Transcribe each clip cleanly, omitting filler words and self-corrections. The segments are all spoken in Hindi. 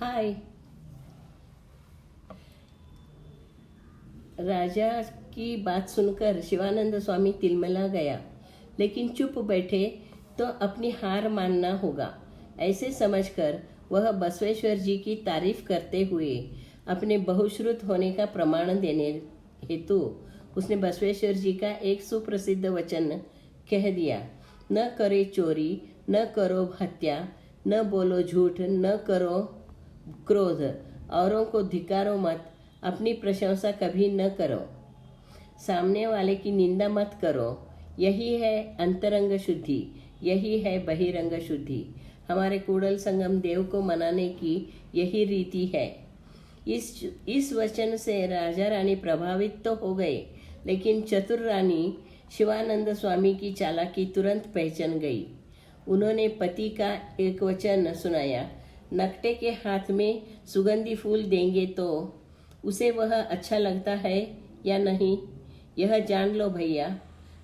हाय। राजा की बात सुनकर शिवानंद स्वामी तिलमिला गया, लेकिन चुप बैठे तो अपनी हार मानना होगा, ऐसे समझकर वह बसवेश्वर जी की तारीफ करते हुए अपने बहुश्रुत होने का प्रमाण देने हेतु उसने बसवेश्वर जी का एक सुप्रसिद्ध वचन कह दिया, न करे चोरी, न करो हत्या, न बोलो झूठ, न करो क्रोध, औरों को धिक्कारो मत, अपनी प्रशंसा कभी न करो, सामने वाले की निंदा मत करो। यही है अंतरंग शुद्धि, यही है बहिरंग शुद्धि। हमारे कूड़ल संगम देव को मनाने की यही रीति है। इस वचन से राजा रानी प्रभावित तो हो गए, लेकिन चतुर रानी शिवानंद स्वामी की चालाकी तुरंत पहचान गई। उन्होंने पति का एक वचन सुनाया, नकटे के हाथ में सुगंधी फूल देंगे तो उसे वह अच्छा लगता है या नहीं, यह जान लो भैया।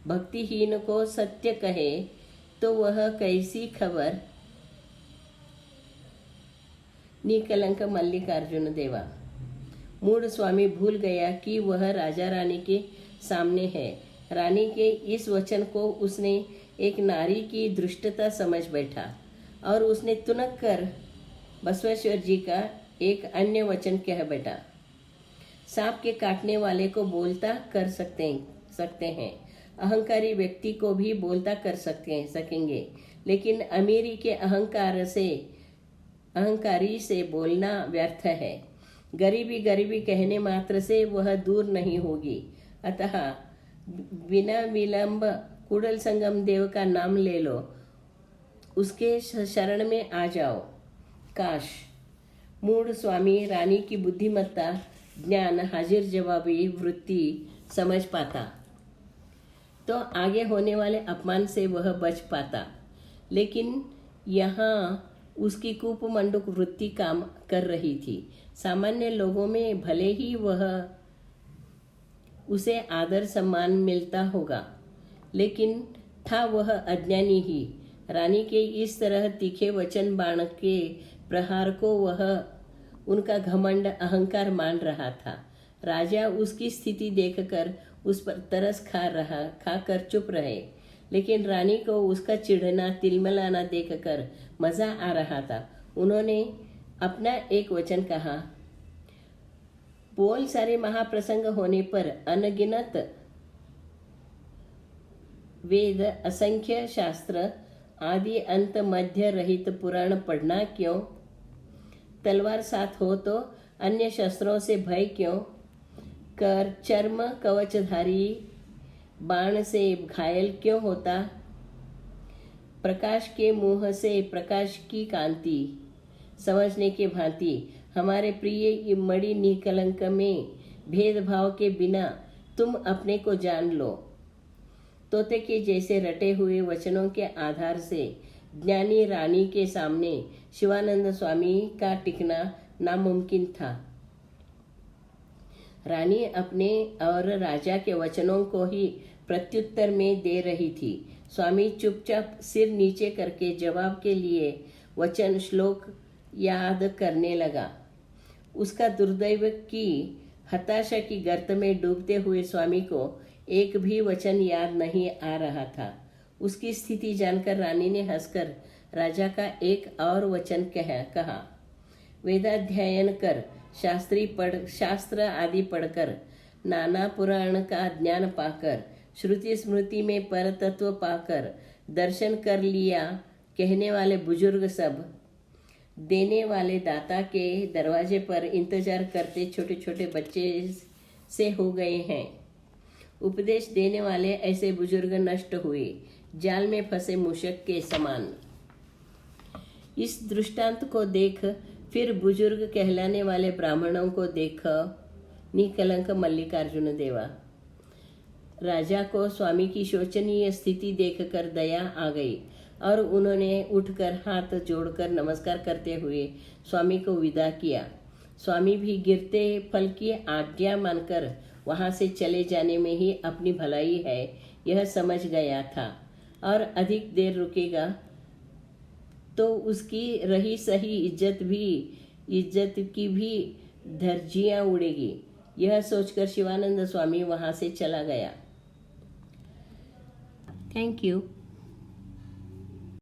भक्तिहीन को सत्य कहे तो वह कैसी खबर। निकलंक मल्लिकार्जुन देवा। मूढ़ स्वामी भूल गया कि वह राजा रानी के सामने है। रानी के इस वचन को उसने एक नारी की दृष्टता समझ बैठा और उसने तुनक कर बसवेश्वर जी का एक अन्य वचन कह बैठा, सांप के काटने वाले को बोलता कर सकते हैं, अहंकारी व्यक्ति को भी बोलता कर सकेंगे, लेकिन अमीरी के अहंकारी से बोलना व्यर्थ है। गरीबी गरीबी कहने मात्र से वह दूर नहीं होगी। अतः बिना विलंब कूड़ल संगम देव का नाम ले लो, उसके शरण में आ जाओ। काश मूढ़ स्वामी रानी की बुद्धिमत्ता, ज्ञान, हाजिर जवाबी वृत्ति समझ पाता तो आगे होने वाले अपमान से वह बच पाता, लेकिन यहाँ उसकी कूपमंडूक वृत्ति काम कर रही थी। सामान्य लोगों में भले ही वह उसे आदर सम्मान मिलता होगा, लेकिन था वह अज्ञानी ही। रानी के इस तरह तीखे वचन बाण के प्रहार को वह उनका घमंड अहंकार मान रहा था। राजा उसकी स्थिति देखकर उस पर तरस खाकर चुप रहे, लेकिन रानी को उसका चिढ़ना तिलमिलाना देखकर मजा आ रहा था। उन्होंने अपना एक वचन कहा, बोल सारे महाप्रसंग होने पर अनगिनत वेद, असंख्य शास्त्र, आदि अंत मध्य रहित पुराण पढ़ना क्यों? तलवार साथ हो तो अन्य शस्त्रों से भय क्यों? कर चर्म कवचधारी बाण से घायल क्यों होता? प्रकाश के मुंह से प्रकाश की कांति समझने के भांति हमारे प्रिय मणि निकलंक में भेदभाव के बिना तुम अपने को जान लो। तोते के जैसे रटे हुए वचनों के आधार से ज्ञानी रानी के सामने शिवानंद स्वामी का टिकना नामुमकिन था। रानी अपने और राजा के वचनों को ही प्रत्युत्तर में दे रही थी। स्वामी चुपचाप सिर नीचे करके जवाब के लिए वचन श्लोक याद करने लगा। उसका दुर्दैव की हताशा की गर्त में डूबते हुए स्वामी को एक भी वचन याद नहीं आ रहा था। उसकी स्थिति जानकर रानी ने हंसकर राजा का एक और वचन कहा, वेदाध्ययन कर, शास्त्र आदि पढ़कर, नाना पुराण का ज्ञान पाकर, श्रुति स्मृति में परतत्व पाकर दर्शन कर लिया कहने वाले बुजुर्ग सब देने वाले दाता के दरवाजे पर इंतजार करते छोटे छोटे बच्चे से हो गए हैं। उपदेश देने वाले ऐसे बुजुर्ग नष्ट हुए, जाल में फंसे मूषक के समान। इस दृष्टांत को देख फिर बुजुर्ग कहलाने वाले ब्राह्मणों को देख। निकलंक मल्लिकार्जुन देवा। राजा को स्वामी की शोचनीय स्थिति देखकर दया आ गई और उन्होंने उठकर हाथ जोड़कर नमस्कार करते हुए स्वामी को विदा किया। स्वामी भी गिरते फल की आज्ञा मानकर वहां से चले जाने में ही अपनी भलाई है यह समझ गया था, और अधिक देर रुकेगा तो उसकी रही सही इज्जत भी इज्जत की भी धज्जियां उड़ेगी। यह सोचकर शिवानंद स्वामी वहां से चला गया। Thank you.